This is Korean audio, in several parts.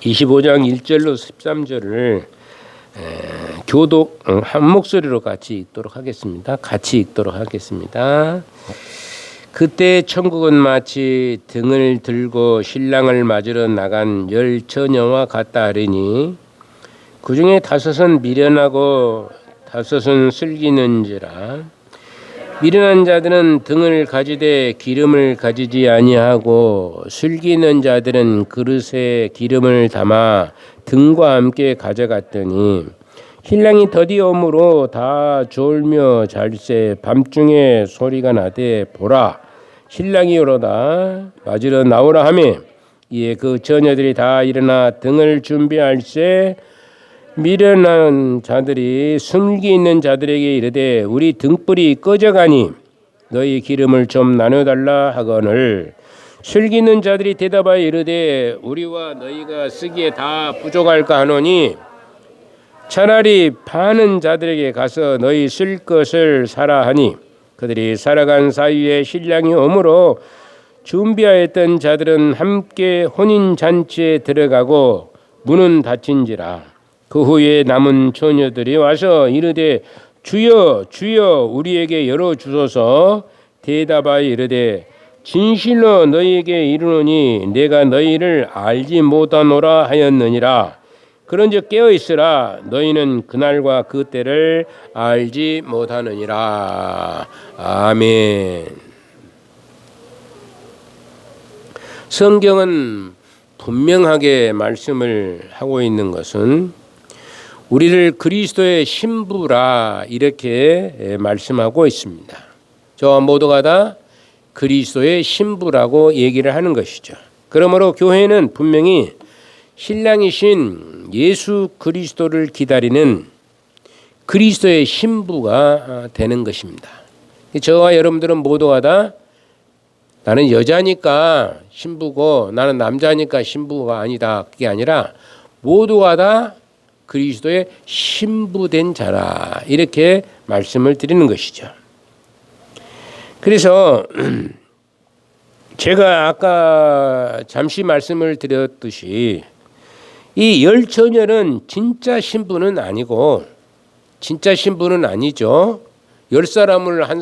25장 1절로 13절을 교독 한 목소리로 같이 읽도록 하겠습니다. 그때 천국은 마치 등을 들고 신랑을 맞으러 나간 10 처녀와 같다 하리니 그 중에 5은 미련하고 5은 슬기는지라. 미련한 자들은 등을 가지되 기름을 가지지 아니하고 슬기는 자들은 그릇에 기름을 담아 등과 함께 가져갔더니 신랑이 더디오므로 다 졸며 잘세 밤중에 소리가 나되 보라 신랑이 오로다 맞으러 나오라 하매 이에 그 처녀들이 다 일어나 등을 준비할세 미련한 자들이 슬기 있는 자들에게 이르되 우리 등불이 꺼져가니 너희 기름을 좀 나눠달라 하거늘 슬기 있는 자들이 대답하여 이르되 우리와 너희가 쓰기에 다 부족할까 하노니 차라리 파는 자들에게 가서 너희 쓸 것을 사라 하니 그들이 살아간 사이에 신랑이 오므로 준비하였던 자들은 함께 혼인잔치에 들어가고 문은 닫힌지라. 그 후에 남은 처녀들이 와서 이르되 주여 주여 우리에게 열어주소서. 대답하여 이르되 진실로 너희에게 이르노니 내가 너희를 알지 못하노라 하였느니라. 그런즉 깨어있으라 너희는 그날과 그 때를 알지 못하느니라. 아멘. 성경은 분명하게 말씀을 하고 있는 것은 우리를 그리스도의 신부라 이렇게 말씀하고 있습니다. 저와 모두가 다 그리스도의 신부라고 얘기를 하는 것이죠. 그러므로 교회는 분명히 신랑이신 예수 그리스도를 기다리는 그리스도의 신부가 되는 것입니다. 저와 여러분들은 모두가 다 나는 여자니까 신부고 나는 남자니까 신부가 아니다. 그게 아니라 모두가 다 그리스도의 신부된 자라 이렇게 말씀을 드리는 것이죠. 그래서 제가 아까 잠시 말씀을 드렸듯이 이 10 처녀는 진짜 신부는 아니고 진짜 신부는 아니죠. 10사람을 한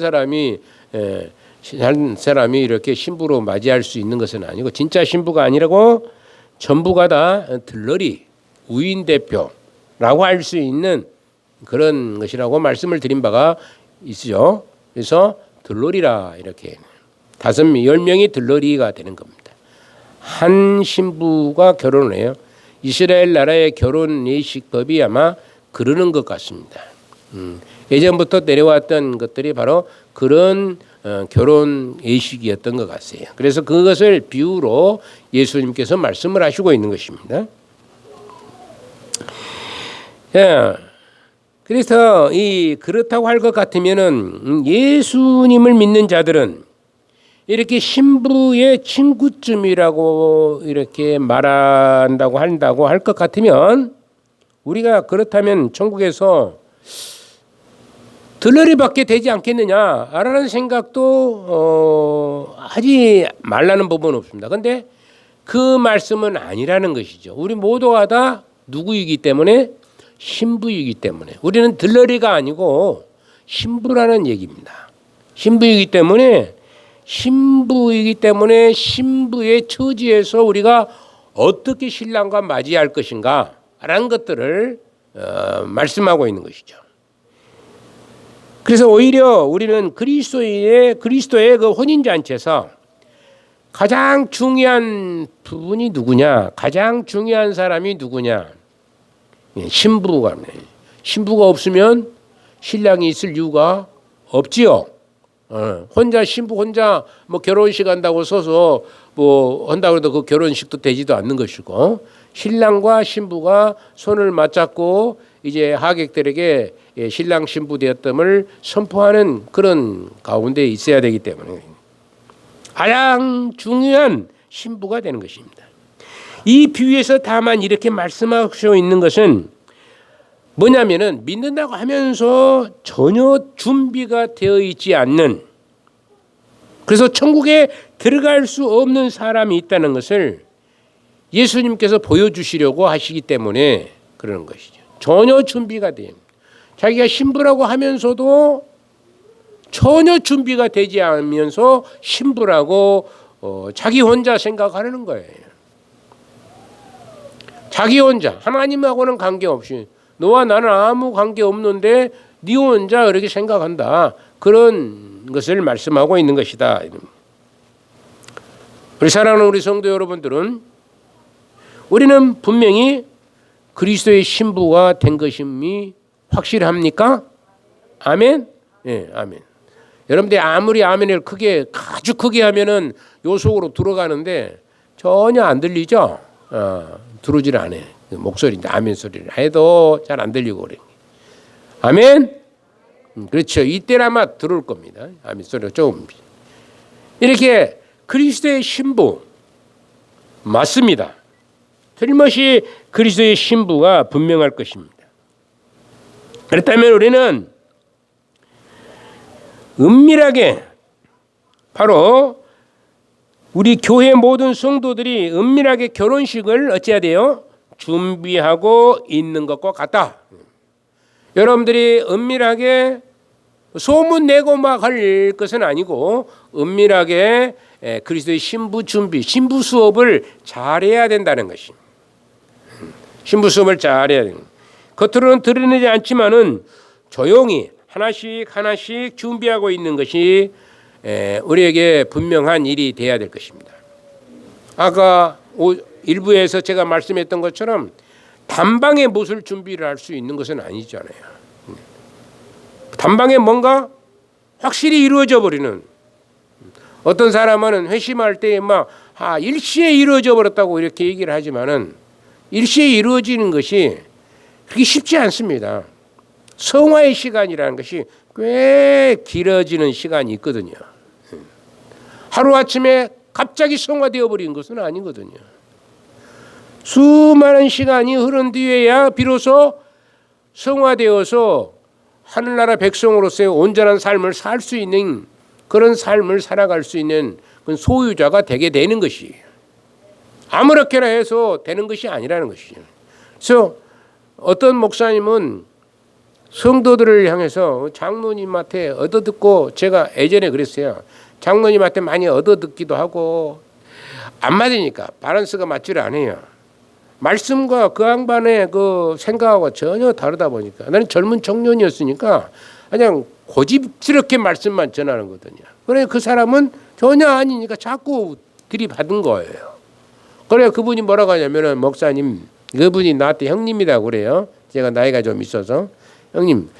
사람이 이렇게 신부로 맞이할 수 있는 것은 아니고 진짜 신부가 아니라고 전부가 다 들러리 우인 대표라고 할 수 있는 그런 것이라고 말씀을 드린 바가 있죠. 그래서 들러리라 이렇게 10명이 들러리가 되는 겁니다. 한 신부가 결혼을 해요. 이스라엘 나라의 결혼 예식법이 아마 그러는 것 같습니다. 예전부터 내려왔던 것들이 바로 그런 결혼 예식이었던 것 같아요. 그래서 그것을 비유로 예수님께서 말씀을 하시고 있는 것입니다. 그래서 그렇다고 할 것 같으면은 예수님을 믿는 자들은 이렇게 신부의 친구쯤이라고 이렇게 말한다고 한다고 할 것 같으면 우리가 그렇다면 천국에서 들러리밖에 되지 않겠느냐라는 생각도 하지 말라는 법은 없습니다. 그런데 그 말씀은 아니라는 것이죠. 우리 모두가 다 누구이기 때문에 신부이기 때문에 우리는 들러리가 아니고 신부라는 얘기입니다. 신부이기 때문에 신부의 처지에서 우리가 어떻게 신랑과 맞이할 것인가 라는 것들을 말씀하고 있는 것이죠. 그래서 오히려 우리는 그리스도의 그 혼인잔치에서 가장 중요한 부분이 누구냐, 가장 중요한 사람이 누구냐, 신부가 없으면 신랑이 있을 이유가 없지요. 신부 혼자 뭐 결혼식 한다고 서서 뭐 한다고 해도 그 결혼식도 되지도 않는 것이고 신랑과 신부가 손을 맞잡고 이제 하객들에게 신랑 신부 되었음을 선포하는 그런 가운데 있어야 되기 때문에 가장 중요한 신부가 되는 것입니다. 이 비유에서 다만 이렇게 말씀하고 있는 것은 뭐냐면은 믿는다고 하면서 전혀 준비가 되어 있지 않는, 그래서 천국에 들어갈 수 없는 사람이 있다는 것을 예수님께서 보여주시려고 하시기 때문에 그러는 것이죠. 전혀 준비가 돼요. 자기가 신부라고 하면서도 전혀 준비가 되지 않으면서 신부라고 자기 혼자 생각하려는 거예요. 자기 혼자 하나님하고는 관계없이 너와 나는 아무 관계 없는데 네 혼자 그렇게 생각한다. 그런 것을 말씀하고 있는 것이다. 우리 사랑하는 우리 성도 여러분들은 우리는 분명히 그리스도의 신부가 된 것임이 확실합니까? 아멘? 네, 아멘. 여러분들이 아무리 아멘을 아주 크게 하면은 요 속으로 들어가는데 전혀 안 들리죠? 들어오질 않아요. 목소리인데 아멘 소리를 해도 잘 안 들리고 그래요. 아멘? 그렇죠. 이때는 아마 들어올 겁니다. 아멘 소리가 조금. 이렇게 그리스도의 신부 맞습니다. 틀림없이 그리스도의 신부가 분명할 것입니다. 그렇다면 우리는 은밀하게 바로 우리 교회 모든 성도들이 은밀하게 결혼식을 어찌해야 돼요? 준비하고 있는 것과 같다. 여러분들이 은밀하게 소문 내고 막 할 것은 아니고 은밀하게 그리스도의 신부 준비, 신부 수업을 잘해야 된다는 것입니다. 신부 수업을 잘해야 됩니다. 겉으로는 드러내지 않지만은 조용히 하나씩 준비하고 있는 것이 우리에게 분명한 일이 돼야 될 것입니다. 아까 일부에서 제가 말씀했던 것처럼 단방에 무엇을 준비를 할 수 있는 것은 아니잖아요. 단방에 뭔가 확실히 이루어져 버리는, 어떤 사람은 회심할 때 막 일시에 이루어져 버렸다고 이렇게 얘기를 하지만은 일시에 이루어지는 것이 그렇게 쉽지 않습니다. 성화의 시간이라는 것이 꽤 길어지는 시간이 있거든요. 하루아침에 갑자기 성화되어 버린 것은 아니거든요. 수많은 시간이 흐른 뒤에야 비로소 성화되어서 하늘나라 백성으로서의 온전한 삶을 살 수 있는, 그런 삶을 살아갈 수 있는 그런 소유자가 되게 되는 것이에요. 아무렇게나 해서 되는 것이 아니라는 것이죠. 그래서 어떤 목사님은 성도들을 향해서 장로님한테 얻어듣고, 제가 예전에 그랬어요. 장로님한테 많이 얻어듣기도 하고 안 맞으니까 밸런스가 맞지를 않아요. 말씀과 그 양반의 그 생각하고 전혀 다르다 보니까 나는 젊은 청년이었으니까 그냥 고집스럽게 말씀만 전하는 거거든요. 그래 그 사람은 전혀 아니니까 자꾸 들이받은 거예요. 그래 그분이 뭐라고 하냐면은, 목사님, 그분이 나한테 형님이라고 그래요. 제가 나이가 좀 있어서, 형님,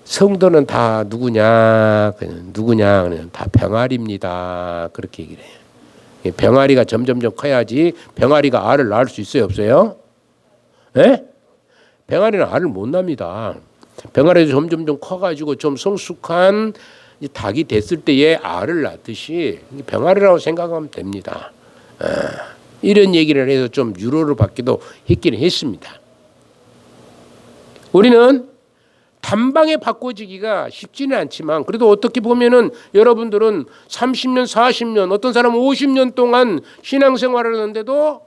성도는 다 누구냐? 그냥 다 병아리입니다. 그렇게 얘기를 해요. 병아리가 점점 커야지 병아리가 알을 낳을 수 있어요, 없어요? 예? 병아리는 알을 못 납니다. 병아리도 점점 커가지고 좀 성숙한 닭이 됐을 때에 알을 낳듯이 병아리라고 생각하면 됩니다. 이런 얘기를 해서 좀 유로를 받기도 했긴 했습니다. 우리는 단방에 바꿔지기가 쉽지는 않지만, 그래도 어떻게 보면은 여러분들은 30년, 40년, 어떤 사람은 50년 동안 신앙생활을 하는데도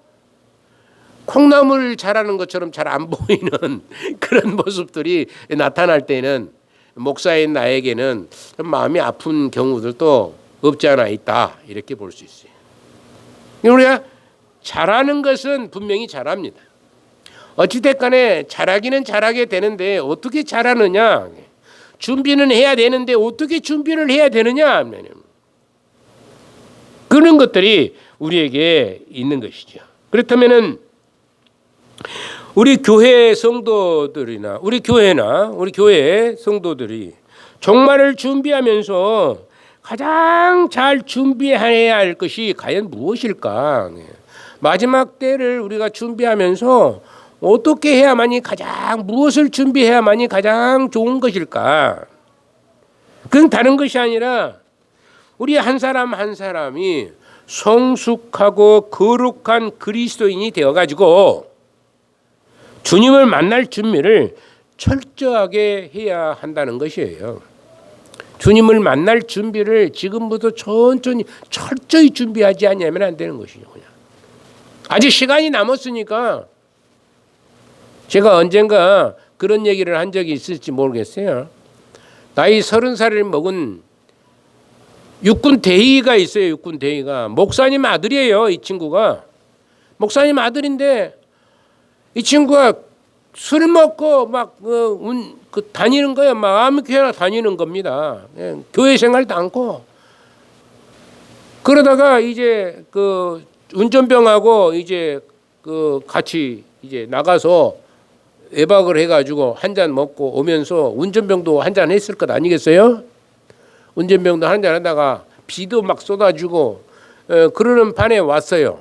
콩나물 자라는 것처럼 잘 안 보이는 그런 모습들이 나타날 때는 목사인 나에게는 마음이 아픈 경우들도 없지 않아 있다, 이렇게 볼 수 있어요. 우리가 잘하는 것은 분명히 잘합니다. 어찌됐간에 잘하기는 잘하게 되는데 어떻게 잘하느냐, 준비는 해야 되는데 어떻게 준비를 해야 되느냐, 그런 것들이 우리에게 있는 것이죠. 그렇다면은 우리 교회 성도들이나 우리 교회 성도들이 종말을 준비하면서 가장 잘 준비해야 할 것이 과연 무엇일까? 마지막 때를 우리가 준비하면서 어떻게 해야만이 무엇을 준비해야만이 가장 좋은 것일까? 그건 다른 것이 아니라 우리 한 사람 한 사람이 성숙하고 거룩한 그리스도인이 되어가지고 주님을 만날 준비를 철저하게 해야 한다는 것이에요. 주님을 만날 준비를 지금부터 천천히 철저히 준비하지 않으면 안 되는 것이죠. 그냥. 아직 시간이 남았으니까 제가 언젠가 그런 얘기를 한 적이 있을지 모르겠어요. 나이 30살을 먹은 육군 대위가 있어요. 육군 대위가. 목사님 아들이에요. 이 친구가. 목사님 아들인데 이 친구가 술 먹고 막 다니는 거예요. 막 아무 교회나 다니는 겁니다. 교회 생활도 않고. 그러다가 이제 그 운전병하고 이제 그 같이 이제 나가서 외박을 해가지고 한 잔 먹고 오면서 운전병도 한 잔 했을 것 아니겠어요? 운전병도 한 잔 하다가 비도 막 쏟아지고 그러는 판에 왔어요.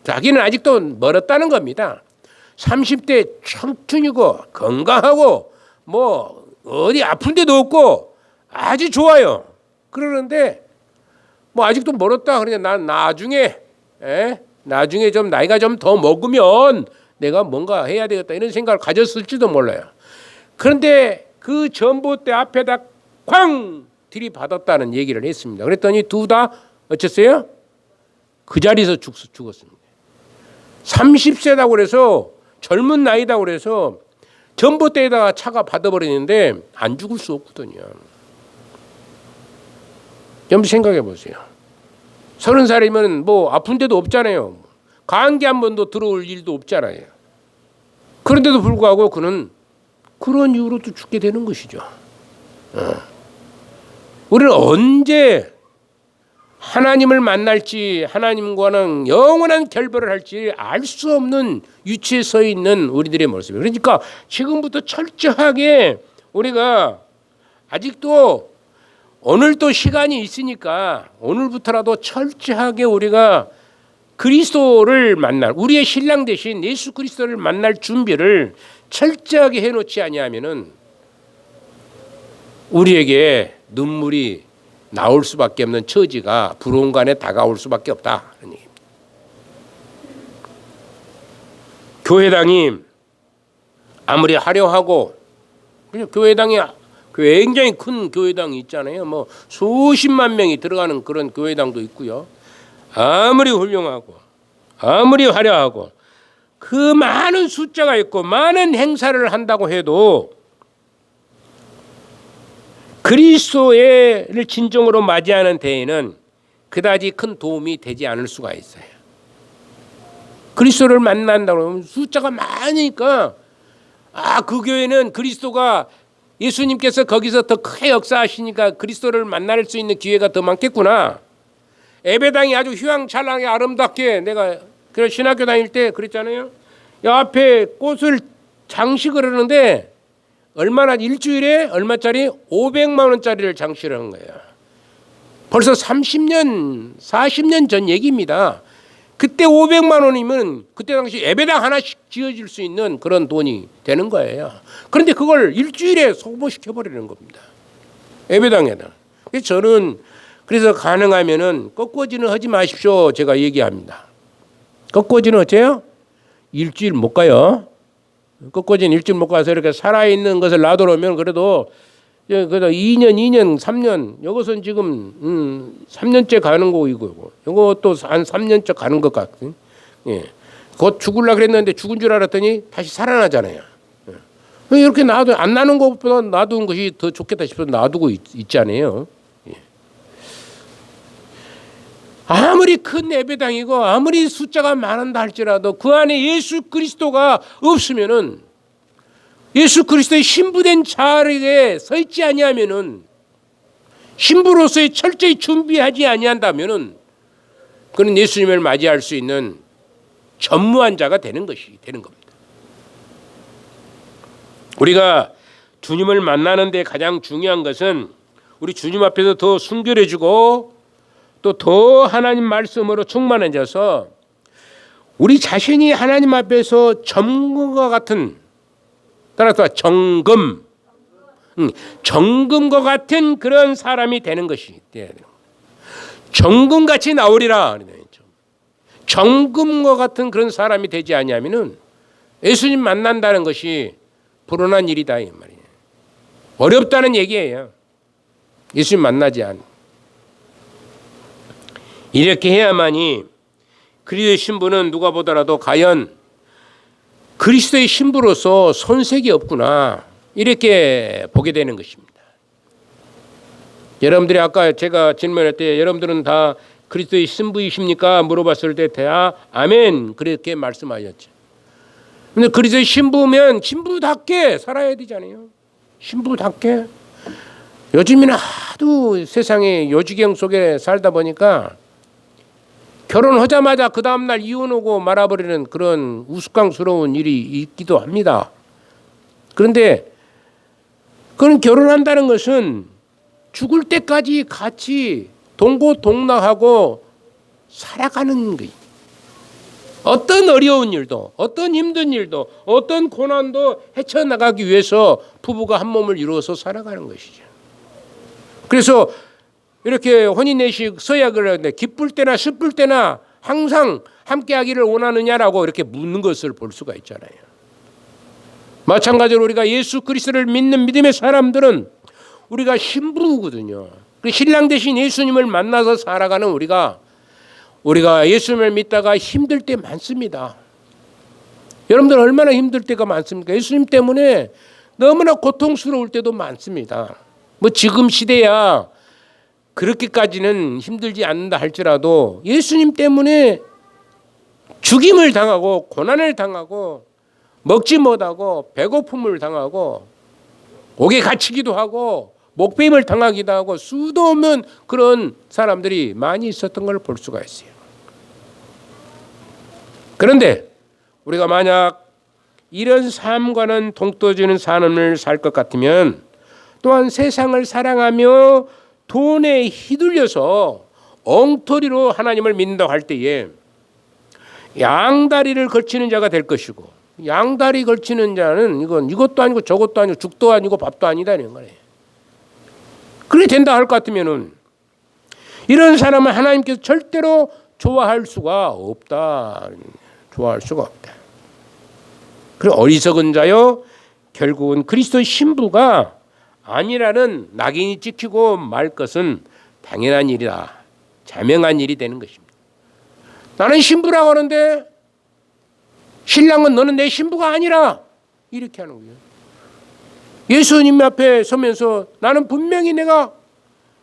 자기는 아직도 멀었다는 겁니다. 30대 청춘이고 건강하고 뭐 어디 아픈 데도 없고 아주 좋아요. 그러는데 뭐 아직도 멀었다. 그러니까 난 나중에 좀 나이가 좀 더 먹으면 내가 뭔가 해야 되겠다 이런 생각을 가졌을지도 몰라요. 그런데 그 전봇대 앞에다 쾅 들이받았다는 얘기를 했습니다. 그랬더니 둘 다 어쨌어요? 그 자리에서 죽었습니다. 30세다고 그래서 젊은 나이다고 그래서 전봇대에다가 차가 받아버리는데 안 죽을 수 없거든요. 좀 생각해 보세요. 30살이면 뭐 아픈 데도 없잖아요. 감기 한 번도 들어올 일도 없잖아요. 그런데도 불구하고 그는 그런 이유로 또 죽게 되는 것이죠. 우리는 언제 하나님을 만날지 하나님과는 영원한 결별을 할지 알 수 없는 위치에 서 있는 우리들의 모습이에요. 그러니까 지금부터 철저하게 우리가 아직도 오늘 또 시간이 있으니까 오늘부터라도 철저하게 우리가 그리스도를 만날 우리의 신랑 대신 예수 그리스도를 만날 준비를 철저하게 해놓지 아니하면은 우리에게 눈물이 나올 수밖에 없는 처지가 불온간에 다가올 수밖에 없다. 교회당이 아무리 화려하고 교회당이 굉장히 큰 교회당이 있잖아요. 뭐 수십만 명이 들어가는 그런 교회당도 있고요. 아무리 훌륭하고 아무리 화려하고 그 많은 숫자가 있고 많은 행사를 한다고 해도 그리스도를 진정으로 맞이하는 데에는 그다지 큰 도움이 되지 않을 수가 있어요. 그리스도를 만난다고 하면 숫자가 많으니까 그 교회는 그리스도가 예수님께서 거기서 더 크게 역사하시니까 그리스도를 만날 수 있는 기회가 더 많겠구나. 예배당이 아주 휘황찬란하게 아름답게 내가 그 신학교 다닐 때 그랬잖아요. 앞에 꽃을 장식을 하는데 얼마나 일주일에 얼마짜리 500만 원짜리를 장식을 한 거예요. 벌써 30년 40년 전 얘기입니다. 그때 500만 원이면 그때 당시 예배당 하나씩 지어질 수 있는 그런 돈이 되는 거예요. 그런데 그걸 일주일에 소모시켜 버리는 겁니다. 예배당에다. 그래서 저는 그래서 가능하면은 꺾어지는 하지 마십시오. 제가 얘기합니다. 꺾어지는 어째요? 일주일 못 가요. 꺾어지는 일주일 못 가서 이렇게 살아있는 것을 놔두면 그래도 2년, 3년, 이것은 지금 3년째 가는 거이고, 이것도 한 3년째 가는 것 같은. 예, 곧 죽으려고 그랬는데 죽은 줄 알았더니 다시 살아나잖아요. 예. 이렇게 놔두 안 나는 것보다 놔두는 것이 더 좋겠다 싶어서 놔두고 있잖아요. 예. 아무리 큰 예배당이고 아무리 숫자가 많은다 할지라도 그 안에 예수 그리스도가 없으면은. 예수 그리스도의 신부된 자리에 서 있지 아니하면은 신부로서의 철저히 준비하지 아니한다면은 그는 예수님을 맞이할 수 있는 전무한 자가 되는 겁니다. 우리가 주님을 만나는 데 가장 중요한 것은 우리 주님 앞에서 더 순결해지고 또 더 하나님 말씀으로 충만해져서 우리 자신이 하나님 앞에서 점검과 같은 따라서 정금과 같은 그런 사람이 되는 것이 돼야 돼요. 정금같이 나오리라. 정금과 같은 그런 사람이 되지 아니하면은 예수님 만난다는 것이 불운한 일이다 이 말이에요. 어렵다는 얘기예요. 예수님 만나지 않. 이렇게 해야만이 그리스도의 신부는 누가 보더라도 과연 그리스도의 신부로서 손색이 없구나 이렇게 보게 되는 것입니다. 여러분들이 아까 제가 질문할 때 여러분들은 다 그리스도의 신부이십니까? 물어봤을 때 다 아멘 그렇게 말씀하셨죠. 근데 그리스도의 신부면 신부답게 살아야 되잖아요. 신부답게. 요즘에는 하도 세상에 요지경 속에 살다 보니까 결혼하자마자 그 다음날 이혼하고 말아버리는 그런 우스꽝스러운 일이 있기도 합니다. 그런데 그런 결혼한다는 것은 죽을 때까지 같이 동고동락하고 살아가는 거예요. 어떤 어려운 일도, 어떤 힘든 일도, 어떤 고난도 헤쳐나가기 위해서 부부가 한 몸을 이루어서 살아가는 것이죠. 그래서 이렇게 혼인내식 서약을 하는데 기쁠 때나 슬플 때나 항상 함께하기를 원하느냐라고 이렇게 묻는 것을 볼 수가 있잖아요. 마찬가지로 우리가 예수 그리스도를 믿는 믿음의 사람들은 우리가 신부거든요. 그 신랑 대신 예수님을 만나서 살아가는 우리가 예수님을 믿다가 힘들 때 많습니다. 여러분들 얼마나 힘들 때가 많습니까? 예수님 때문에 너무나 고통스러울 때도 많습니다. 뭐 지금 시대야 그렇게까지는 힘들지 않는다 할지라도 예수님 때문에 죽임을 당하고 고난을 당하고 먹지 못하고 배고픔을 당하고 옥에 갇히기도 하고 목배임을 당하기도 하고 수도 없는 그런 사람들이 많이 있었던 걸 볼 수가 있어요. 그런데 우리가 만약 이런 삶과는 동떨어지는 삶을 살 것 같으면 또한 세상을 사랑하며 돈에 휘둘려서 엉터리로 하나님을 믿는다고 할 때에 양다리를 걸치는 자가 될 것이고, 양다리 걸치는 자는 이건 이것도 아니고 저것도 아니고 죽도 아니고 밥도 아니다는 거예요. 그렇게 된다 할 것 같으면은 이런 사람은 하나님께서 절대로 좋아할 수가 없다. 좋아할 수가 없다. 그리고 어리석은 자요, 결국은 그리스도의 신부가 아니라는 낙인이 찍히고 말 것은 당연한 일이다. 자명한 일이 되는 것입니다. 나는 신부라고 하는데 신랑은 너는 내 신부가 아니라 이렇게 하는 거예요. 예수님 앞에 서면서 나는 분명히 내가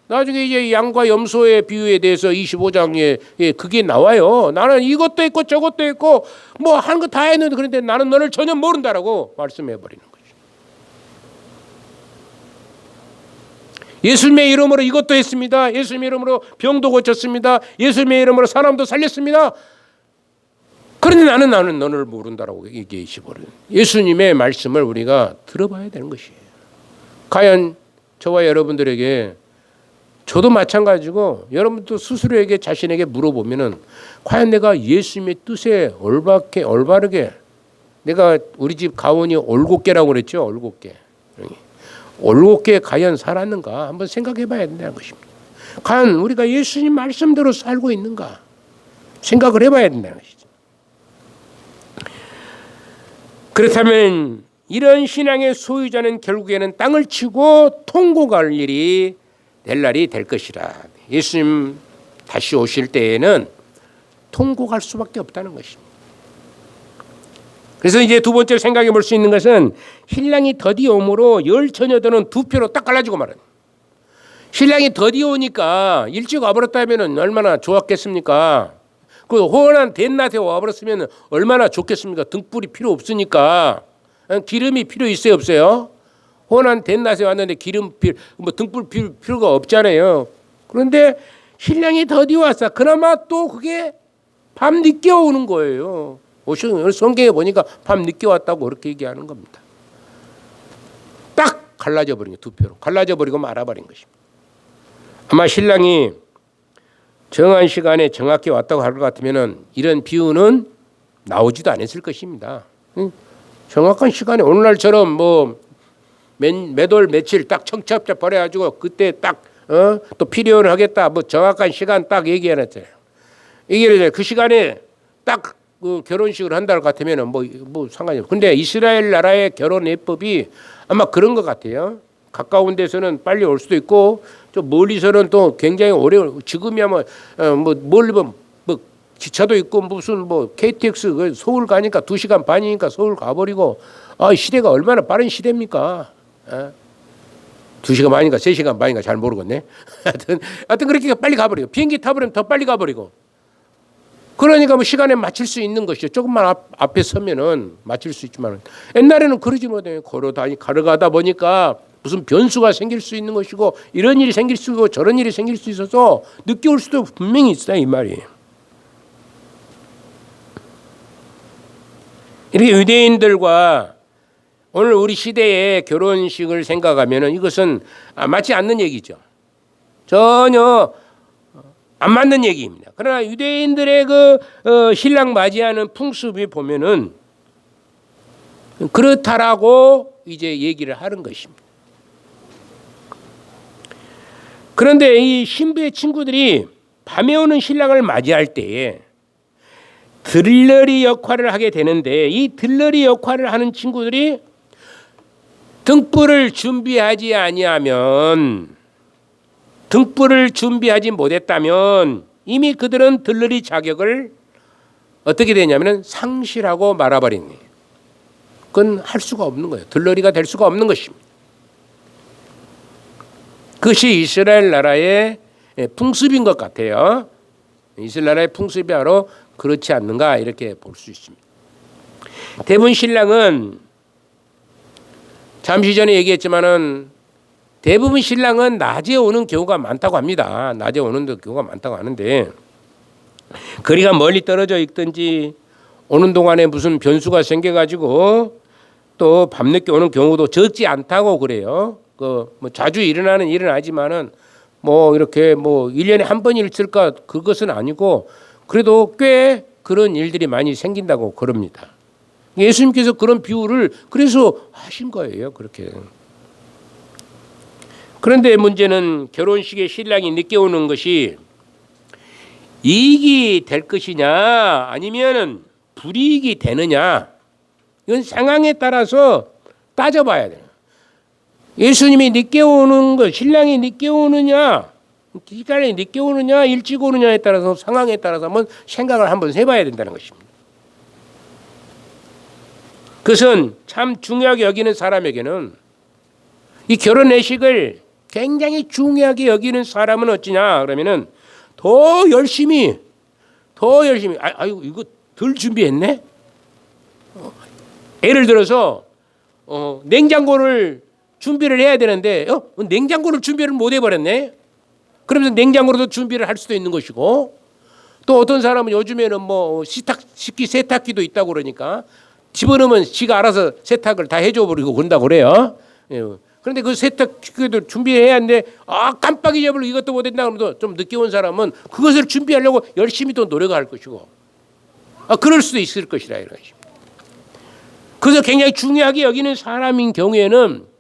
나중에 이제 양과 염소의 비유에 대해서 25장에 그게 나와요. 나는 이것도 있고 저것도 있고 뭐 하는 거 다 했는데 그런데 나는 너를 전혀 모른다라고 말씀해 버리는 거죠. 예수님의 이름으로 이것도 했습니다. 예수님의 이름으로 병도 고쳤습니다. 예수님의 이름으로 사람도 살렸습니다. 그런데 나는 너를 모른다라고 얘기해 버려요. 예수님의 말씀을 우리가 들어봐야 되는 것이에요. 과연 저와 여러분들에게 저도 마찬가지고 여러분도 스스로에게 자신에게 물어보면은 과연 내가 예수님의 뜻에 올바르게 내가 우리 집 가훈이 올곧게라고 그랬죠. 올곧게 과연 살았는가 한번 생각해 봐야 된다는 것입니다. 과연 우리가 예수님 말씀대로 살고 있는가 생각을 해봐야 된다는 것이죠. 그렇다면 이런 신앙의 소유자는 결국에는 땅을 치고 통곡할 일이 될 날이 될 것이라. 예수님 다시 오실 때에는 통곡할 수밖에 없다는 것입니다. 그래서 이제 두 번째로 생각해 볼 수 있는 것은 신랑이 더디 오므로 열 처녀들은 두 표로 딱 갈라지고 말아요. 신랑이 더디 오니까 일찍 와버렸다면 얼마나 좋았겠습니까? 그 호원한 된낮에 와버렸으면 얼마나 좋겠습니까? 등불이 필요 없으니까. 기름이 필요 있어요 없어요? 호원한 된낮에 왔는데 등불 필요가 없잖아요. 그런데 신랑이 더디 왔어. 그나마 또 그게 밤 늦게 오는 거예요. 성경에 보니까 밤 늦게 왔다고 그렇게 얘기하는 겁니다. 딱 갈라져 버린 거, 두 표로 갈라져 버리고 말아버린 것입니다. 아마 신랑이 정한 시간에 정확히 왔다고 할 것 같으면은 이런 비유는 나오지도 않았을 것입니다. 정확한 시간에 오늘날처럼 뭐 몇 월 며칠 딱 청첩장 버려가지고 그때 딱 또 필요를 하겠다 뭐 정확한 시간 딱 얘기해놨잖아요. 얘기를 그 시간에 딱 그 결혼식을 한다고 같으면은 뭐 상관이 없어요. 근데 이스라엘 나라의 결혼 예법이 아마 그런 것 같아요. 가까운 데서는 빨리 올 수도 있고 좀 멀리서는 또 굉장히 오래 지금이야 뭐 멀리 뭐 기차도 있고 무슨 뭐 KTX 서울 가니까 2시간 반이니까 서울 가버리고 시대가 얼마나 빠른 시대입니까? 2시간 반인가 3시간 반인가 잘 모르겠네. 하여튼 그렇게 빨리 가버리고 비행기 타버리면 더 빨리 가버리고 그러니까 뭐 시간에 맞출 수 있는 것이죠. 조금만 앞에 서면은 맞출 수 있지만 옛날에는 그러지 못해요. 걸어가다 보니까 무슨 변수가 생길 수 있는 것이고 이런 일이 생길 수 있고 저런 일이 생길 수 있어서 늦게 올 수도 분명히 있어요. 이 말이에요. 이렇게 유대인들과 오늘 우리 시대의 결혼식을 생각하면 이것은 맞지 않는 얘기죠. 전혀 안 맞는 얘기입니다. 그러나 유대인들의 신랑 맞이하는 풍습이 보면은 그렇다라고 이제 얘기를 하는 것입니다. 그런데 이 신부의 친구들이 밤에 오는 신랑을 맞이할 때에 들러리 역할을 하게 되는데 이 들러리 역할을 하는 친구들이 등불을 준비하지 못했다면 이미 그들은 들러리 자격을 어떻게 되냐면 상실하고 말아버리는 거예요. 그건 할 수가 없는 거예요. 들러리가 될 수가 없는 것입니다. 그것이 이스라엘 나라의 풍습인 것 같아요. 이스라엘 나라의 풍습이 바로 그렇지 않는가 이렇게 볼 수 있습니다. 대부분 신랑은 잠시 전에 얘기했지만은 대부분 신랑은 낮에 오는 경우가 많다고 합니다. 낮에 오는 경우가 많다고 하는데 거리가 멀리 떨어져 있든지 오는 동안에 무슨 변수가 생겨가지고 또 밤늦게 오는 경우도 적지 않다고 그래요. 뭐 자주 일어나는 일은 아니지만은 뭐 이렇게 뭐 1년에 한 번 있을까 그것은 아니고 그래도 꽤 그런 일들이 많이 생긴다고 그럽니다. 예수님께서 그런 비유를 그래서 하신 거예요. 그렇게. 그런데 문제는 결혼식에 신랑이 늦게 오는 것이 이익이 될 것이냐 아니면 불이익이 되느냐 이건 상황에 따라서 따져봐야 돼요. 예수님이 늦게 오는 것, 신랑이 늦게 오느냐, 시간이 늦게 오느냐, 일찍 오느냐에 따라서 상황에 따라서 한번 생각을 한번 해봐야 된다는 것입니다. 그것은 참 중요하게 여기는 사람에게는 이 결혼 예식을 굉장히 중요하게 여기는 사람은 어찌냐 그러면은 더 열심히 아이고 이거 덜 준비했네. 예를 들어서 냉장고를 준비를 해야 되는데 냉장고를 준비를 못 해버렸네. 그러면서 냉장고로도 준비를 할 수도 있는 것이고 또 어떤 사람은 요즘에는 뭐 식기 세탁기도 있다고 그러니까 집어넣으면 지가 알아서 세탁을 다 해줘 버리고 그런다고 그래요. 그런데 그 세탁기도 준비해야 하는데 깜빡 잊어버리고 이것도 못했나 그러면 좀 늦게 온 사람은 그것을 준비하려고 열심히 또 노력할 것이고 그럴 수도 있을 것이라 이런 것입니다. 그래서 굉장히 중요하게 여기는 사람인 경우에는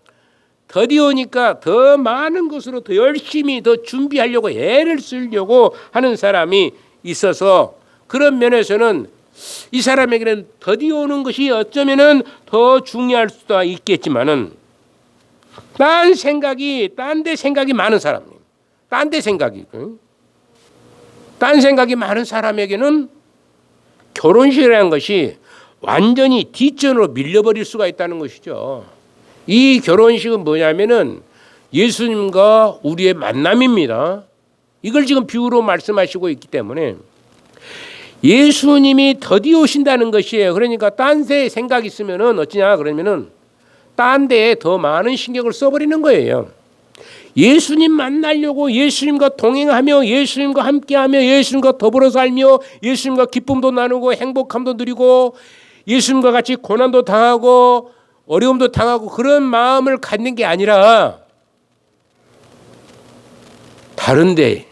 더디 오니까 더 많은 것으로 더 열심히 더 준비하려고 애를 쓰려고 하는 사람이 있어서 그런 면에서는 이 사람에게는 더디 오는 것이 어쩌면은 더 중요할 수도 있겠지만은 딴 데 생각이 많은 사람, 딴 생각이 많은 사람에게는 결혼식이라는 것이 완전히 뒷전으로 밀려버릴 수가 있다는 것이죠. 이 결혼식은 뭐냐면은 예수님과 우리의 만남입니다. 이걸 지금 비유로 말씀하시고 있기 때문에 예수님이 더디 오신다는 것이에요. 그러니까 딴 데 생각 있으면은 어찌냐 그러면은 딴 데에 더 많은 신경을 써버리는 거예요. 예수님 만나려고 예수님과 동행하며 예수님과 함께하며 예수님과 더불어 살며 예수님과 기쁨도 나누고 행복함도 누리고 예수님과 같이 고난도 당하고 어려움도 당하고 그런 마음을 갖는 게 아니라 다른데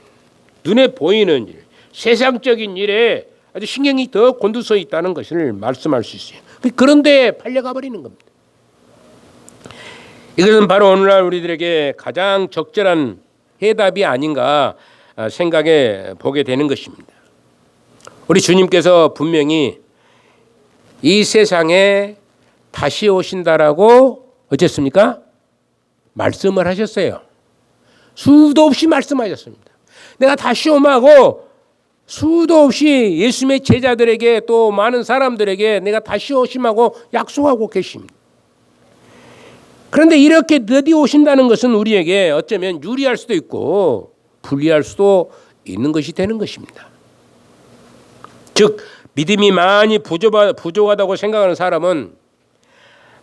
눈에 보이는 일, 세상적인 일에 아주 신경이 더 곤두서 있다는 것을 말씀할 수 있어요. 그런데 팔려가 버리는 겁니다. 이것은 바로 오늘날 우리들에게 가장 적절한 해답이 아닌가 생각해 보게 되는 것입니다. 우리 주님께서 분명히 이 세상에 다시 오신다라고 어쨌습니까? 말씀을 하셨어요. 수도 없이 말씀하셨습니다. 내가 다 시험하고 수도 없이 예수님의 제자들에게 또 많은 사람들에게 내가 다 시험하고 약속하고 계십니다. 그런데 이렇게 늦게 오신다는 것은 우리에게 어쩌면 유리할 수도 있고 불리할 수도 있는 것이 되는 것입니다. 즉 믿음이 많이 부족하다고 생각하는 사람은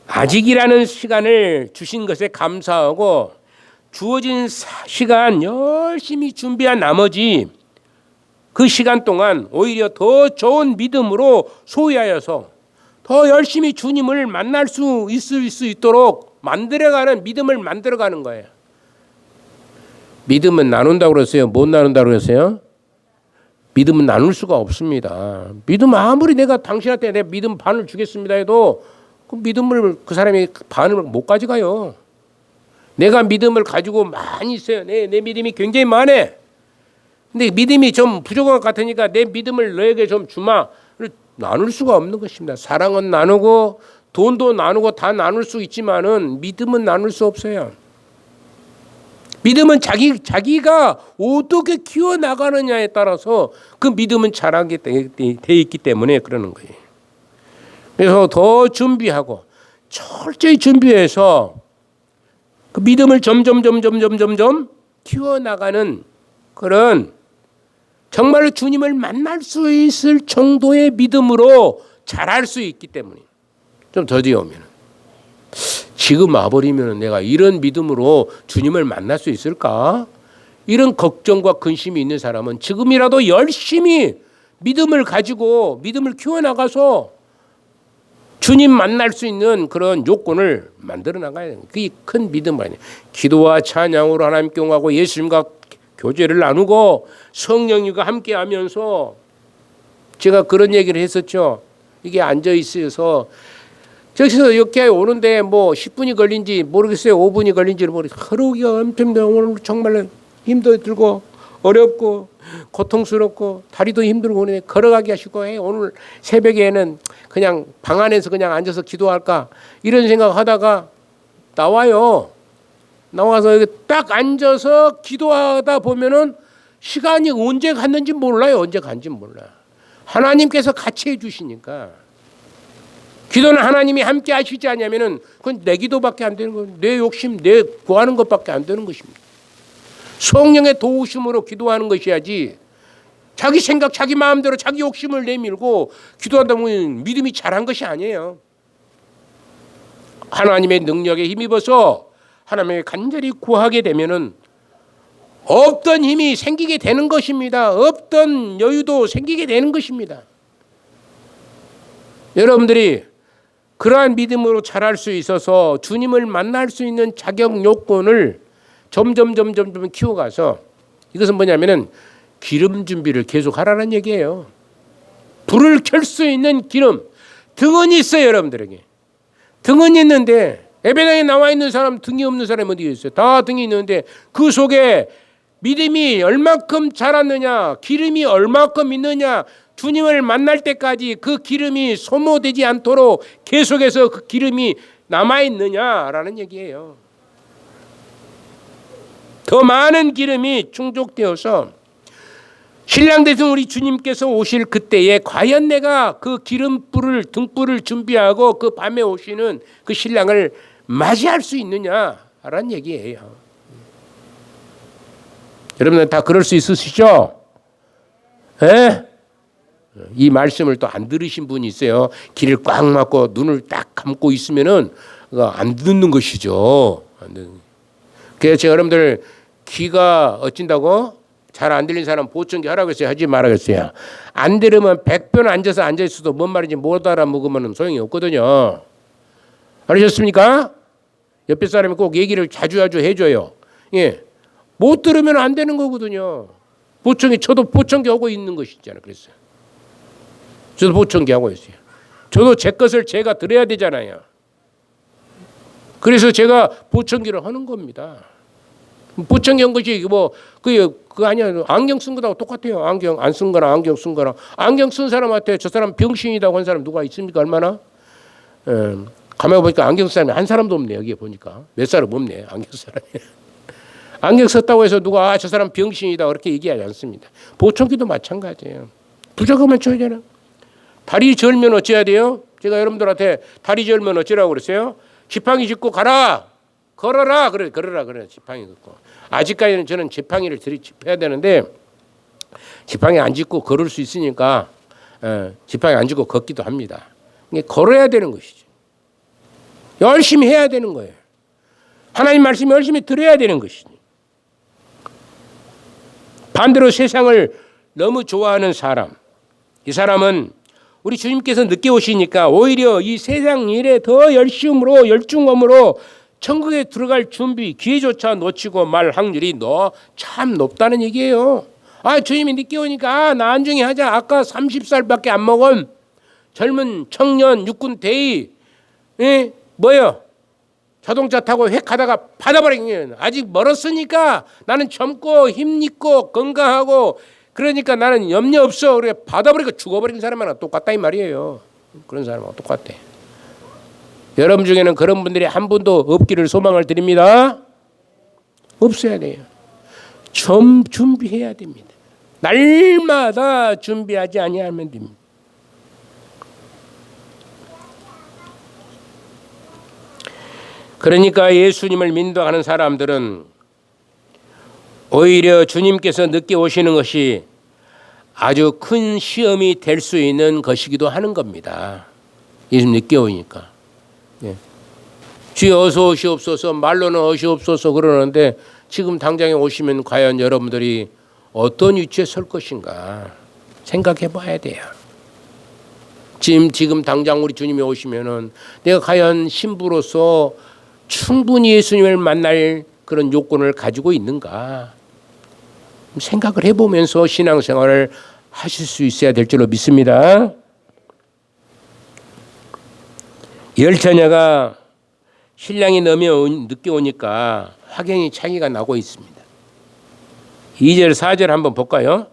아직이라는 시간을 주신 것에 감사하고 주어진 시간 열심히 준비한 나머지 그 시간 동안 오히려 더 좋은 믿음으로 소유하여서 더 열심히 주님을 만날 수 있도록 만들어가는 믿음을 만들어가는 거예요. 믿음은 나눈다고 그랬어요? 못 나눈다고 그랬어요? 믿음은 나눌 수가 없습니다. 믿음 아무리 내가 당신한테 내 믿음 반을 주겠습니다 해도 그 믿음을 그 사람이 반을 못 가져가요. 내가 믿음을 가지고 많이 있어요. 내 믿음이 굉장히 많아. 근데 믿음이 좀 부족한 것 같으니까 내 믿음을 너에게 좀 주마. 나눌 수가 없는 것입니다. 사랑은 나누고 돈도 나누고 다 나눌 수 있지만은 믿음은 나눌 수 없어요. 믿음은 자기가 어떻게 키워나가느냐에 따라서 그 믿음은 자라게 돼 있기 때문에 그러는 거예요. 그래서 더 준비하고 철저히 준비해서 그 믿음을 점점 키워나가는 그런 정말로 주님을 만날 수 있을 정도의 믿음으로 자랄 수 있기 때문에 좀 더디게 오면 지금 와버리면 내가 이런 믿음으로 주님을 만날 수 있을까? 이런 걱정과 근심이 있는 사람은 지금이라도 열심히 믿음을 가지고 믿음을 키워나가서 주님 만날 수 있는 그런 요건을 만들어 나가야 돼요. 그게 큰 믿음 아니에요. 기도와 찬양으로 하나님께 응하고 예수님과 교제를 나누고 성령님과 함께하면서 제가 그런 얘기를 했었죠. 이게 앉아 있어서 저기서 이렇게 오는데 뭐 10분이 걸린지 모르겠어요. 5분이 걸린지를 모르겠어요. 걸어오기가 엄청 오늘 정말 힘도 들고 어렵고 고통스럽고 다리도 힘들고 오는데 걸어가기 하시고 오늘 새벽에는 그냥 방 안에서 그냥 앉아서 기도할까 이런 생각하다가 나와요. 나와서 여기 딱 앉아서 기도하다 보면은 시간이 언제 갔는지 몰라요. 언제 간지 몰라. 하나님께서 같이 해주시니까. 기도는 하나님이 함께 하시지 않냐면은 그건 내 기도밖에 안 되는 거예요. 내 욕심, 내 구하는 것밖에 안 되는 것입니다. 성령의 도우심으로 기도하는 것이야지 자기 생각, 자기 마음대로 자기 욕심을 내밀고 기도한다 보면 믿음이 자란 것이 아니에요. 하나님의 능력에 힘입어서 하나님의 간절히 구하게 되면은 없던 힘이 생기게 되는 것입니다. 없던 여유도 생기게 되는 것입니다. 여러분들이 그러한 믿음으로 자랄 수 있어서 주님을 만날 수 있는 자격 요건을 점점 키워가서 이것은 뭐냐면은 기름 준비를 계속 하라는 얘기예요. 불을 켤 수 있는 기름, 등은이 있어요. 여러분들에게 등은이 있는데 예배당에 나와 있는 사람 등이 없는 사람이 어디 있어요? 다 등이 있는데 그 속에 믿음이 얼마큼 자랐느냐, 기름이 얼마큼 있느냐, 주님을 만날 때까지 그 기름이 소모되지 않도록 계속해서 그 기름이 남아있느냐라는 얘기예요. 더 많은 기름이 충족되어서 신랑 되신 우리 주님께서 오실 그때에 과연 내가 그 기름불을 등불을 준비하고 그 밤에 오시는 그 신랑을 맞이할 수 있느냐라는 얘기예요. 여러분들 다 그럴 수 있으시죠? 에? 이 말씀을 또 안 들으신 분이 있어요. 귀를 꽉 막고 눈을 딱 감고 있으면은 안 듣는 것이죠. 안 듣는. 그래서 제가 여러분들 귀가 어찐다고 잘 안 들리는 사람 보청기 하라고 했어요. 하지 말라겠어요. 안 들으면 100번 앉아 있어도 뭔 말인지 못 알아먹으면 소용이 없거든요. 알으셨습니까? 옆에 사람이 꼭 얘기를 자주 해줘요. 예, 못 들으면 안 되는 거거든요. 보청기 저도 보청기 하고 있는 것이잖아요. 그랬어요. 저도 보청기 하고 있어요. 저도 제 것을 제가 들어야 되잖아요. 그래서 제가 보청기를 하는 겁니다. 보청기 한 것이 그 아니야. 안경 쓴 거하고 똑같아요. 안경 안 쓴 거랑 안경 쓴 거랑. 안경 쓴 사람한테 저 사람 병신이라고 한 사람 누가 있습니까? 얼마나? 가만히 보니까 안경 쓴 사람이 한 사람도 없네. 여기에 보니까 몇 사람 없네. 안경 쓴 사람이. 안경 썼다고 해서 누가 저 사람 병신이다 그렇게 얘기하지 않습니다. 보청기도 마찬가지예요. 부적응만 쳐야 되나? 다리 절면 어찌해야 돼요? 제가 여러분들한테 다리 절면 어찌라고 그랬어요? 지팡이 짚고 가라. 걸어라. 그래 걸어라 그래. 지팡이 짚고. 아직까지는 저는 지팡이를 짚어야 되는데 지팡이 안 짚고 걸을 수 있으니까 지팡이 안 짚고 걷기도 합니다. 걸어야 되는 것이죠. 열심히 해야 되는 거예요. 하나님 말씀 열심히 들어야 되는 것이죠. 반대로 세상을 너무 좋아하는 사람, 이 사람은 우리 주님께서 늦게 오시니까 오히려 이 세상 일에 더 열심으로 열중함으로 천국에 들어갈 준비 기회조차 놓치고 말 확률이 참 높다는 얘기예요. 아, 주님이 늦게 오니까 나 안중히 하자. 아까 30살밖에 안 먹은 젊은 청년 육군 대위 뭐요? 자동차 타고 획 하다가 받아버리는 아직 멀었으니까 나는 젊고 힘있고 건강하고 그러니까 나는 염려 없어. 그래 받아버리고 죽어버린 사람하고 똑같다 이 말이에요. 그런 사람하고 똑같아. 여러분 중에는 그런 분들이 한 분도 없기를 소망을 드립니다. 없어야 돼요. 좀 준비해야 됩니다. 날마다 준비하지 아니하면 됩니다. 그러니까 예수님을 민도하는 사람들은 오히려 주님께서 늦게 오시는 것이 아주 큰 시험이 될 수 있는 것이기도 하는 겁니다. 예수님 늦게 오니까. 주여 어서 오시옵소서, 말로는 오시옵소서 그러는데 지금 당장에 오시면 과연 여러분들이 어떤 위치에 설 것인가 생각해 봐야 돼요. 지금 당장 우리 주님이 오시면은 내가 과연 신부로서 충분히 예수님을 만날 그런 요건을 가지고 있는가 생각을 해보면서 신앙생활을 하실 수 있어야 될 줄로 믿습니다. 열처녀가 신랑이 너무 늦게 오니까 확연히 차이가 나고 있습니다. 2절 4절 한번 볼까요?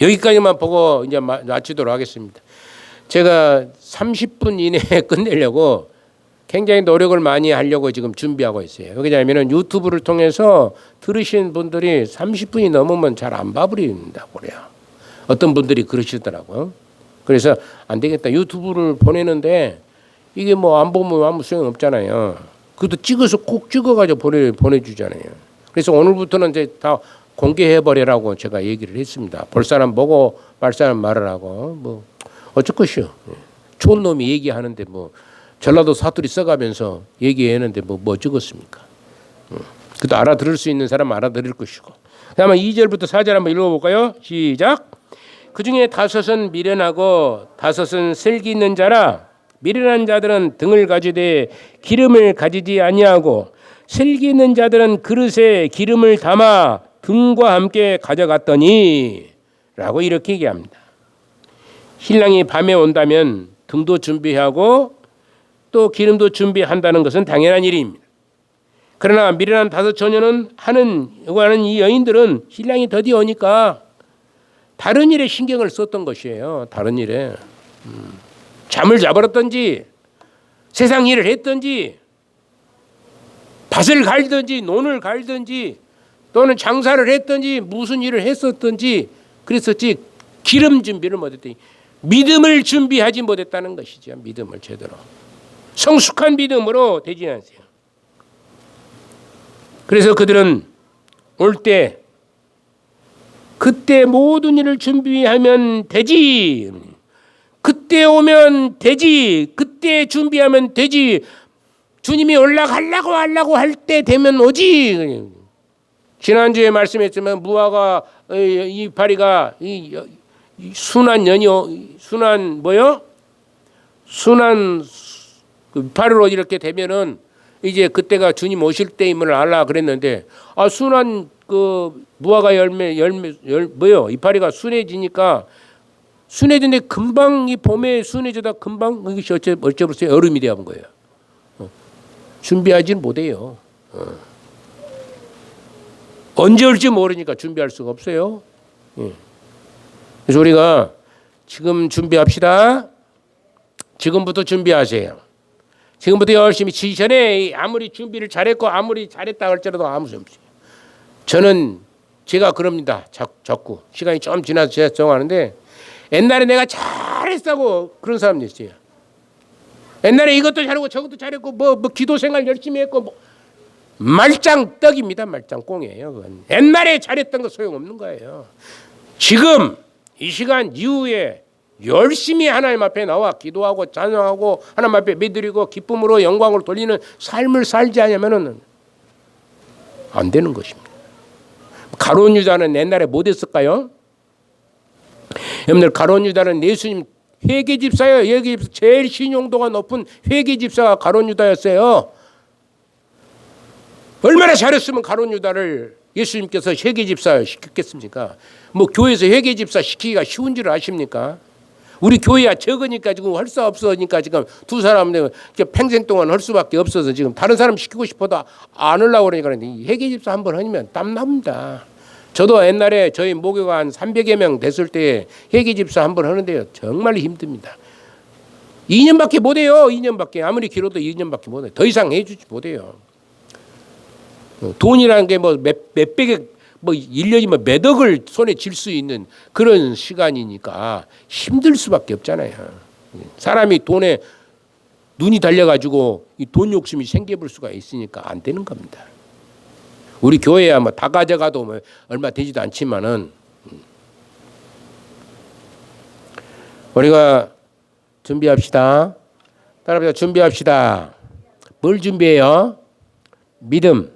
여기까지만 보고 이제 마치도록 하겠습니다. 제가 30분 이내에 끝내려고 굉장히 노력을 많이 하려고 지금 준비하고 있어요. 왜냐하면 유튜브를 통해서 들으신 분들이 30분이 넘으면 잘 안 봐버린다고 그래요. 어떤 분들이 그러시더라고요. 그래서 안 되겠다. 유튜브를 보내는데 이게 뭐 안 보면 아무 소용 없잖아요. 그것도 찍어서 꼭 찍어가지고 보내주잖아요. 그래서 오늘부터는 이제 다 공개해버리라고 제가 얘기를 했습니다. 볼 사람 보고 말 사람 말을 하고 뭐 어쩔 것이요. 좋은 놈이 얘기하는데 뭐 전라도 사투리 써가면서 얘기했는데 뭐 어쩌겠습니까? 그것도 알아들을 수 있는 사람은 알아들을 것이고. 다음에 2절부터 4절 한번 읽어볼까요? 시작. 그중에 5은 미련하고 5은 슬기 있는 자라. 미련한 자들은 등을 가지되 기름을 가지지 아니하고 슬기 있는 자들은 그릇에 기름을 담아 등과 함께 가져갔더니 라고 이렇게 얘기합니다. 신랑이 밤에 온다면 등도 준비하고 또 기름도 준비한다는 것은 당연한 일입니다. 그러나 미련한 5 처녀는 하는 이 여인들은 신랑이 더디 오니까 다른 일에 신경을 썼던 것이에요. 다른 일에 잠을 자버렸든지 세상 일을 했든지 밭을 갈든지 논을 갈든지 또는 장사를 했든지 무슨 일을 했었든지 그랬었지 기름 준비를 못했더니 믿음을 준비하지 못했다는 것이죠. 믿음을 제대로 성숙한 믿음으로 되지 않으세요. 그래서 그들은 올 때 그때 모든 일을 준비하면 되지. 그때 오면 되지. 그때 준비하면 되지. 주님이 올라가려고 할 때 되면 오지. 지난주에 말씀했지만 무화과 이파리가 순한 이파리로 이렇게 되면은 이제 그때가 주님 오실 때임을 알라 그랬는데 순한 그 무화과 열매 이파리가 순해지니까 순해진데 금방 이 봄에 순해지다 금방 이것이 어쩌보세요 얼음이 되어본 거예요. 준비하지는 못해요. 언제 올지 모르니까 준비할 수가 없어요. 그래서 우리가 지금 준비합시다. 지금부터 준비하세요. 지금부터 열심히 전에 아무리 준비를 잘했고 아무리 잘했다 할지라도 아무 소용 없어요. 저는 제가 그럽니다. 자꾸 시간이 좀 지나서 제가 정하는데 옛날에 내가 잘했다고 그런 사람도 있어요. 옛날에 이것도 잘하고 저것도 잘했고 뭐 기도 생활 열심히 했고 뭐 말짱 떡입니다. 말짱 꽁이에요. 그건. 옛날에 잘했던 거 소용없는 거예요. 지금 이 시간 이후에 열심히 하나님 앞에 나와 기도하고 찬양하고 하나님 앞에 믿드리고 기쁨으로 영광을 돌리는 삶을 살지 않으면은 안 되는 것입니다. 가룟 유다는 옛날에 못했을까요? 여러분들 가룟 유다는 예수님 회개 집사예요. 회개 집사 제일 신용도가 높은 회개 집사가 가룟 유다였어요. 얼마나 잘했으면 가룟 유다를 예수님께서 회개 집사 시켰겠습니까? 뭐 교회에서 회개 집사 시키기가 쉬운 줄 아십니까? 우리 교회가 적으니까 지금 할 수 없으니까 지금 두 사람 평생 동안 할 수밖에 없어서 지금 다른 사람 시키고 싶어도 안 하려고 그러니까 회개 집사 한번 하면 땀 납니다. 저도 옛날에 저희 모교가 한 300여 명 됐을 때 회개 집사 한번 하는데요. 정말 힘듭니다. 2년밖에 못 해요. 2년밖에. 아무리 길어도 2년밖에 못 해요. 더 이상 해주지 못해요. 돈이라는 게 뭐 몇백억, 뭐 1년이면 몇 억을 손에 쥘 수 있는 그런 시간이니까 힘들 수밖에 없잖아요. 사람이 돈에 눈이 달려가지고 이 돈 욕심이 생겨볼 수가 있으니까 안 되는 겁니다. 우리 교회야 뭐 다 가져가도 뭐 얼마 되지도 않지만은 우리가 준비합시다. 따라합시다. 준비합시다. 뭘 준비해요? 믿음.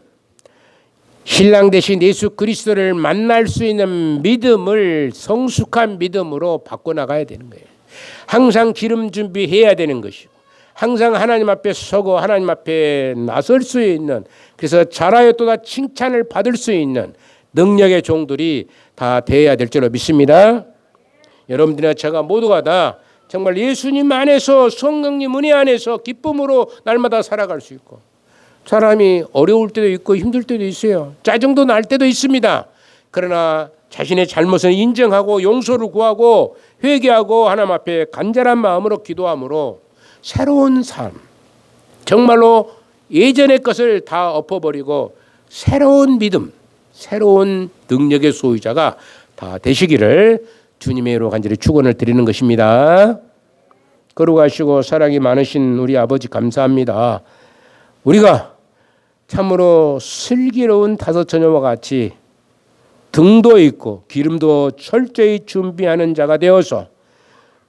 신랑 대신 예수 그리스도를 만날 수 있는 믿음을 성숙한 믿음으로 바꿔나가야 되는 거예요. 항상 기름 준비해야 되는 것이고 항상 하나님 앞에 서고 하나님 앞에 나설 수 있는 그래서 잘하였도다 칭찬을 받을 수 있는 능력의 종들이 다 되어야 될 줄로 믿습니다. 여러분들이나 제가 모두가 다 정말 예수님 안에서 성령님 은혜 안에서 기쁨으로 날마다 살아갈 수 있고 사람이 어려울 때도 있고 힘들 때도 있어요. 짜증도 날 때도 있습니다. 그러나 자신의 잘못을 인정하고 용서를 구하고 회개하고 하나님 앞에 간절한 마음으로 기도함으로 새로운 삶, 정말로 예전의 것을 다 엎어버리고 새로운 믿음, 새로운 능력의 소유자가 다 되시기를 주님의 이름으로 간절히 축원을 드리는 것입니다. 거룩하시고 사랑이 많으신 우리 아버지 감사합니다. 우리가 참으로 슬기로운 다섯 처녀와 같이 등도 있고 기름도 철저히 준비하는 자가 되어서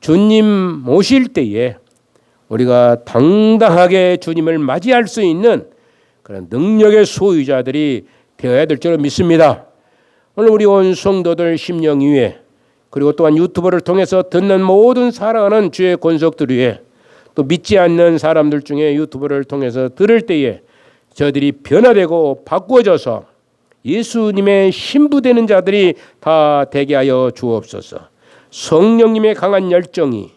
주님 오실 때에 우리가 당당하게 주님을 맞이할 수 있는 그런 능력의 소유자들이 되어야 될 줄 믿습니다. 오늘 우리 온 성도들 심령 위에 그리고 또한 유튜브를 통해서 듣는 모든 사랑하는 주의 권속들 위에 또 믿지 않는 사람들 중에 유튜브를 통해서 들을 때에 저들이 변화되고 바꾸어져서 예수님의 신부되는 자들이 다 되게 하여 주옵소서. 성령님의 강한 열정이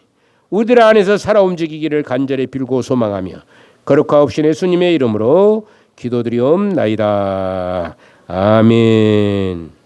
우리들 안에서 살아 움직이기를 간절히 빌고 소망하며 거룩하옵신 예수님의 이름으로 기도드리옵나이다. 아멘.